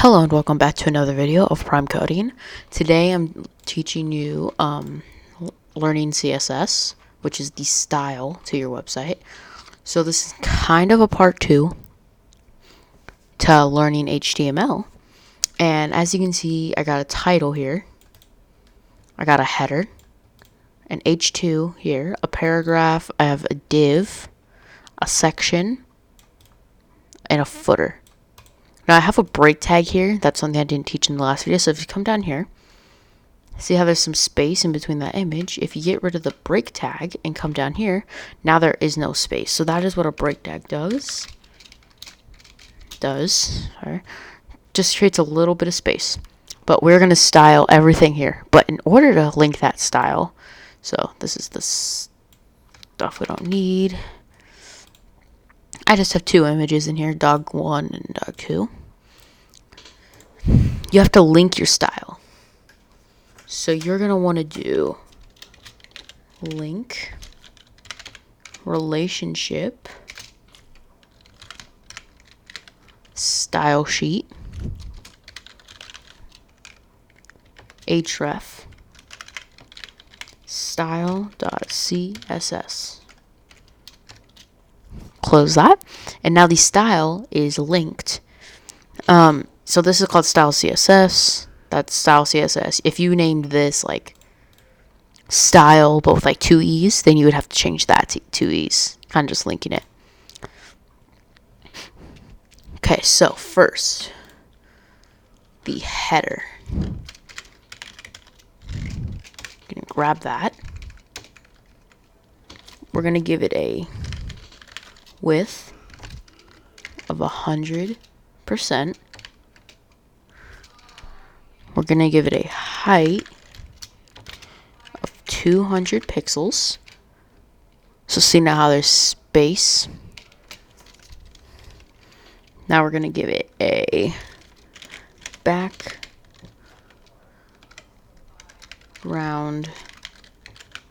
Hello and welcome back to another video of Prime Coding. Today I'm teaching you learning CSS, which is the style to your website. So this is kind of a part 2 to learning HTML. And as you can see, I got a title here. I got a header, an H2 here, a paragraph, I have a div, a section, and a footer. Now I have a break tag here. That's something I didn't teach in the last video. So if you come down here, see how there's some space in between that image. If you get rid of the break tag and come down here, now there is no space. So that is what a break tag does. Just creates a little bit of space. But we're going to style everything here. But in order to link that style, so this is the stuff we don't need. I just have 2 images in here, dog 1 and dog 2. You have to link your style. So you're going to want to do link relationship style sheet href style.css. Close that, and now the style is linked. So this is called style CSS. That's style CSS. If you named this like style but with like 2 E's, then you would have to change that to 2 E's. Kind of just linking it. Okay, so first, the header. Gonna grab that. We're gonna give it a width of 100%. We're gonna give it a height of 200 pixels. So see now how there's space. Now we're gonna give it a background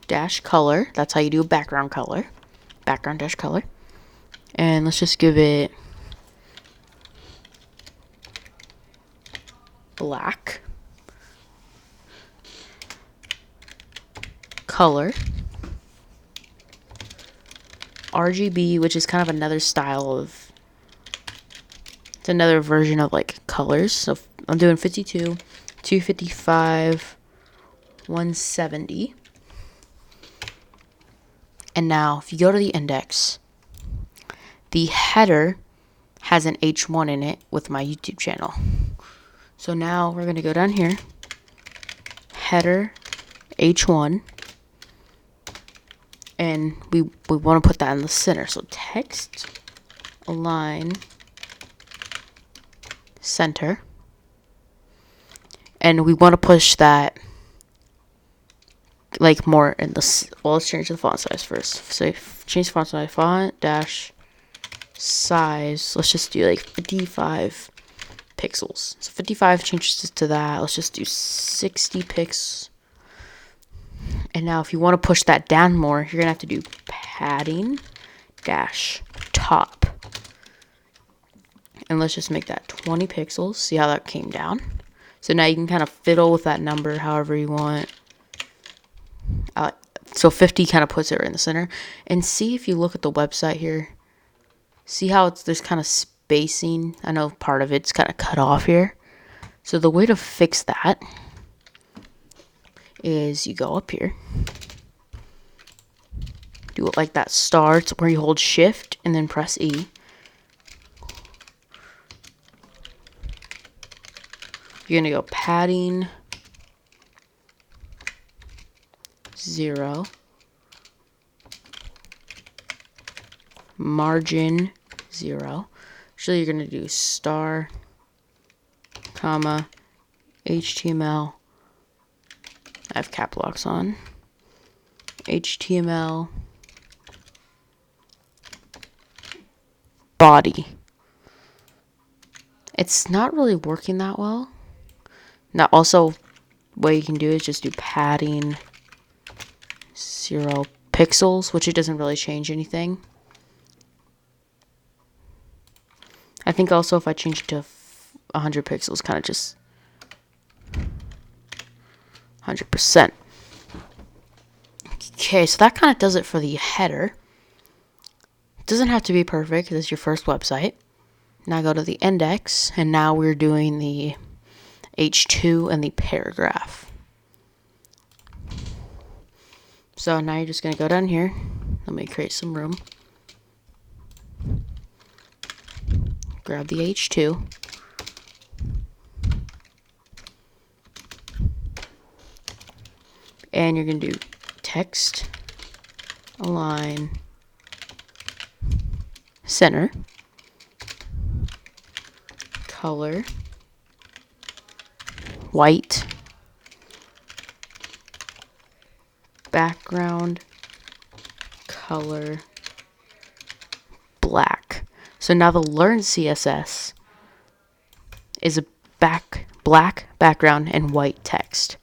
dash color. That's how you do a background color. Background dash color. And let's just give it black. Color. RGB, which is kind of another style of, it's another version of like colors. So I'm doing 52, 255, 170. And now if you go to the index, the header has an H1 in it with my YouTube channel. So now we're going to go down here, header H1, and we want to put that in the center. So text align center, and we want to push that like more in the, well, let's change the font size first. So change the font size, font dash size, let's just do like 55 pixels. So 55 changes to that. Let's just do 60 pixels. And now if you want to push that down more, you're gonna have to do padding dash top, and let's just make that 20 pixels. See how that came down? So now you can kind of fiddle with that number however you want. So 50 kind of puts it right in the center. And see if you look at the website here, see how there's kind of spacing. I know part of it's kind of cut off here. So the way to fix that is you go up here, do it like that star. It's where you hold shift and then press E. You're gonna go padding 0, margin 0. So you're gonna do star, comma, HTML. I have cap locks on. HTML body. It's not really working that well. Now also, what you can do is just do padding 0 pixels, which it doesn't really change anything. I think also if I change it to 100 pixels, kind of just 100%. Okay, so that kind of does it for the header. It doesn't have to be perfect. This is your first website. Now go to the index, and now we're doing the H2 and the paragraph. So now you're just going to go down here. Let me create some room. Grab the H2. And you're going to do text, align, center, color, white, background, color, black. So now the Learn CSS is a black background and white text.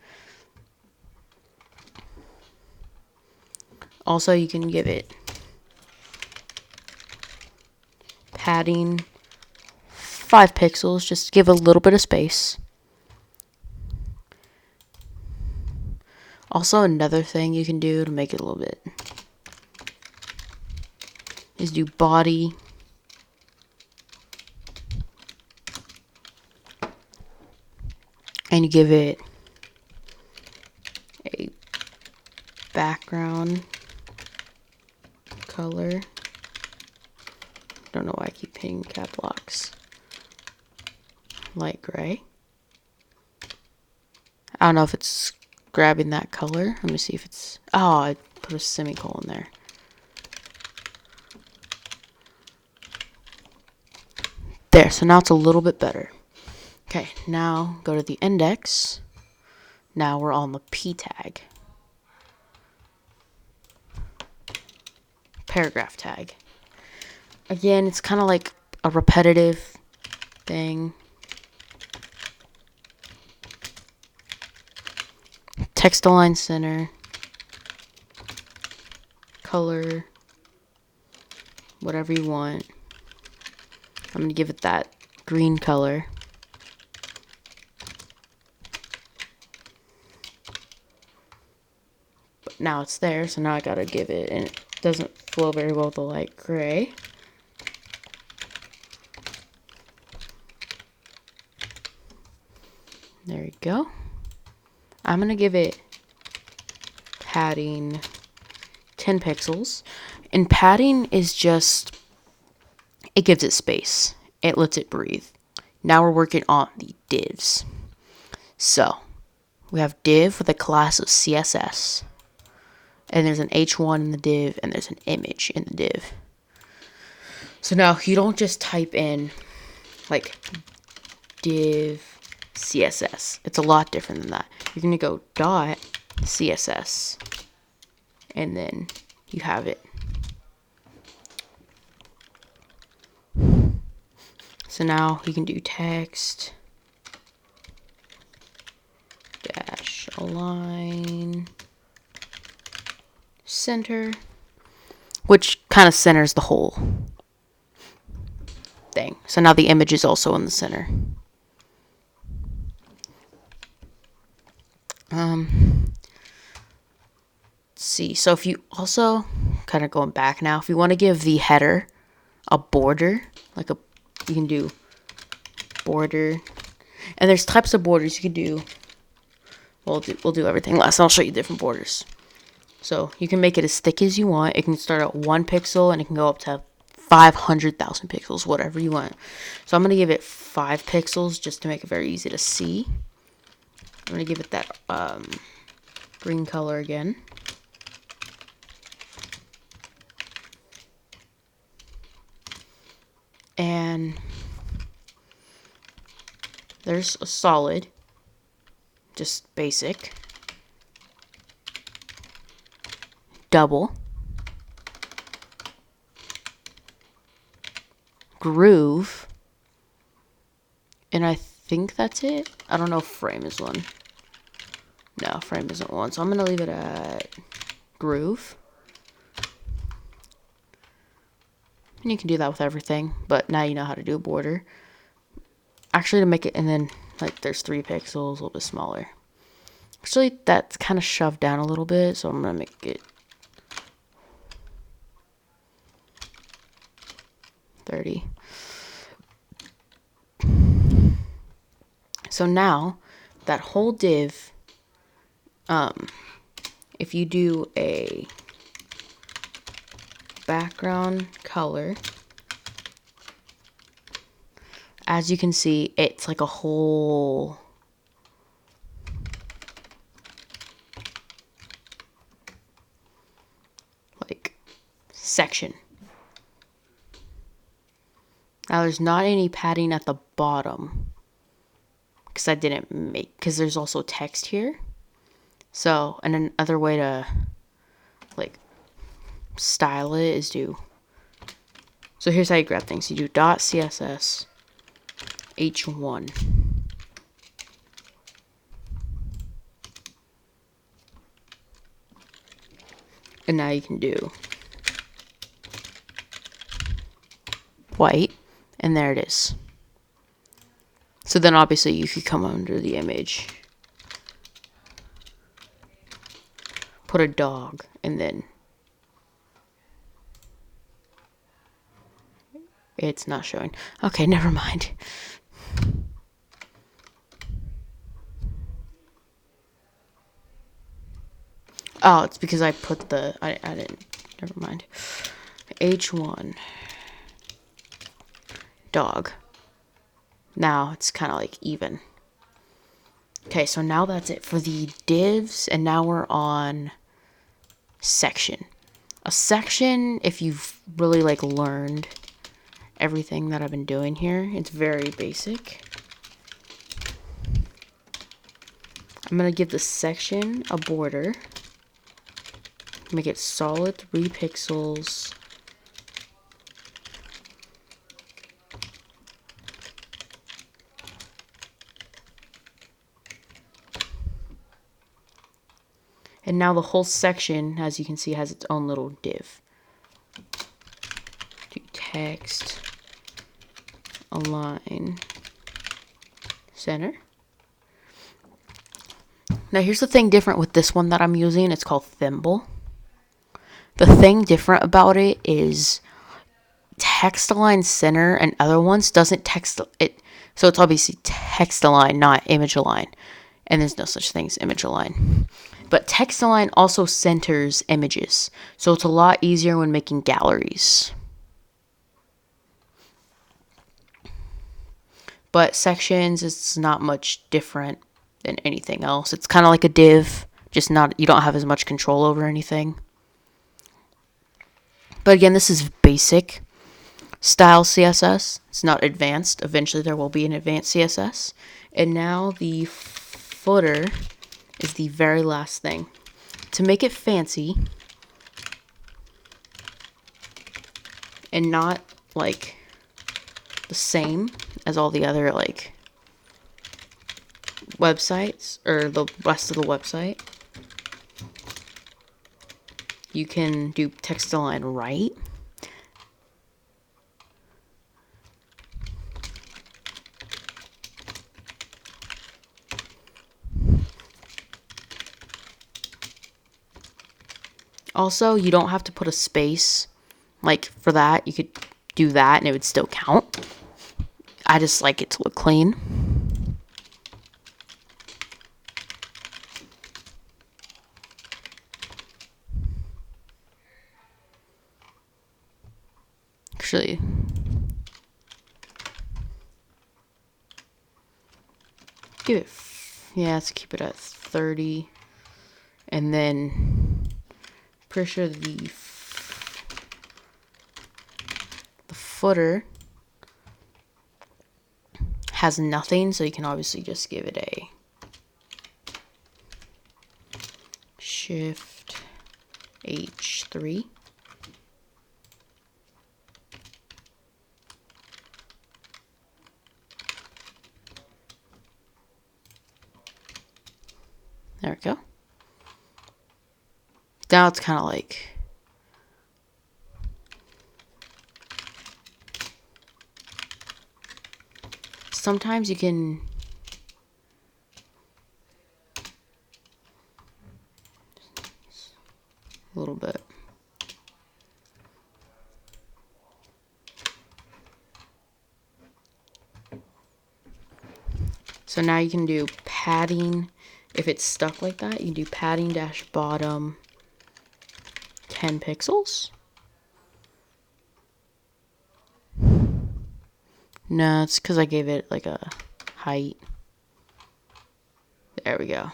Also, you can give it padding 5 pixels, just give a little bit of space. Also, another thing you can do to make it a little bit is do body and you give it a background color. Don't know why I keep hitting cap locks. Light gray. I don't know if it's grabbing that color. Let me see if it's... Oh, I put a semicolon there. There, so now it's a little bit better. Okay, now go to the index. Now we're on the P tag. Paragraph tag. Again, it's kind of like a repetitive thing. Text align center. Color. Whatever you want. I'm going to give it that green color. But now it's there, so now I got to give it, and it doesn't flow very well with the light gray. There you go. I'm going to give it padding 10 pixels. And padding is just, it gives it space. It lets it breathe. Now we're working on the divs. So, we have div with a class of CSS. And there's an H1 in the div, and there's an image in the div. So now, you don't just type in, like, div CSS. It's a lot different than that. You're going to go dot CSS. And then you have it. So now you can do text dash align center, which kind of centers the whole thing. So now the image is also in the center. Let's see. So if you also kind of going back now, if you want to give the header a border, like you can do border, and there's types of borders you can do. We'll do everything last, and I'll show you different borders. So you can make it as thick as you want. It can start at 1 pixel, and it can go up to 500,000 pixels, whatever you want. So I'm going to give it 5 pixels just to make it very easy to see. I'm going to give it that green color again. And there's a solid, just basic, double, groove, and I think that's it. I don't know if frame is one. No, frame isn't one, so I'm going to leave it at groove. And you can do that with everything, but now you know how to do a border. actually to make it, and then like there's 3 pixels, a little bit smaller. Actually, that's kind of shoved down a little bit, so I'm gonna make it 30. So now that whole div, if you do a background color, as you can see, it's like a whole like section. Now there's not any padding at the bottom because I didn't make, because there's also text here. So, and another way to like style it is so here's how you grab things. You do .css h1. And now you can do white, and there it is. So then obviously you could come under the image, put a dog, and then it's not showing. Okay, never mind. Oh, it's because I put the, I didn't, never mind. H1 dog. Now it's kind of like even. Okay, so now that's it for the divs, and now we're on section. A section, if you've really like learned everything that I've been doing here, it's very basic. I'm gonna give the section a border. Make it solid 3 pixels. And now the whole section, as you can see, has its own little div. Do text, align, center. Now here's the thing different with this one that I'm using. It's called Thimble. The thing different about it is text align center and other ones doesn't text it. So it's obviously text align, not image align. And there's no such thing as image align. But text align also centers images. So it's a lot easier when making galleries. But sections, it's not much different than anything else. It's kind of like a div, just not, you don't have as much control over anything. But again, this is basic style CSS. It's not advanced. Eventually there will be an advanced CSS. And now the footer is the very last thing. To make it fancy and not like the same as all the other like websites or the rest of the website, you can do text align right. Also, you don't have to put a space. Like for that, you could do that and it would still count. I just like it to look clean. Actually, give it, yeah, let's keep it at 30. And then pretty sure the footer has nothing, so you can obviously just give it a shift H3. There we go. Now it's kind of like sometimes you can a little bit. So now you can do padding. If it's stuck like that, you can do padding dash bottom 10 pixels. No, it's because I gave it like a height. There we go.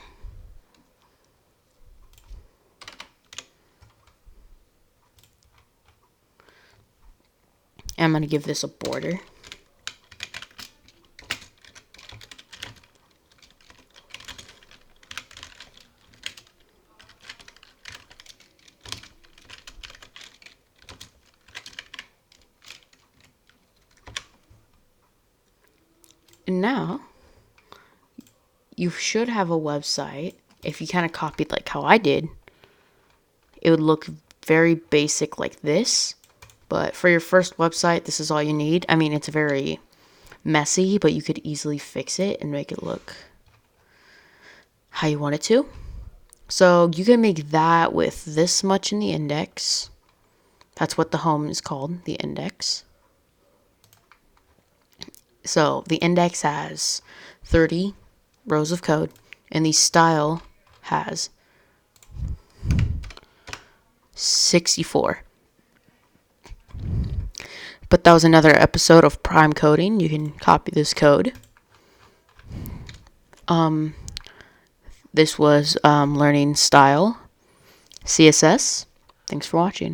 And I'm going to give this a border. And now, you should have a website. If you kind of copied like how I did, it would look very basic like this. But for your first website, this is all you need. I mean, it's very messy, but you could easily fix it and make it look how you want it to. So you can make that with this much in the index. That's what the home is called, the index. So the index has 30 rows of code, and the style has 64. But that was another episode of Prime Coding. You can copy this code. This was learning style, CSS. Thanks for watching.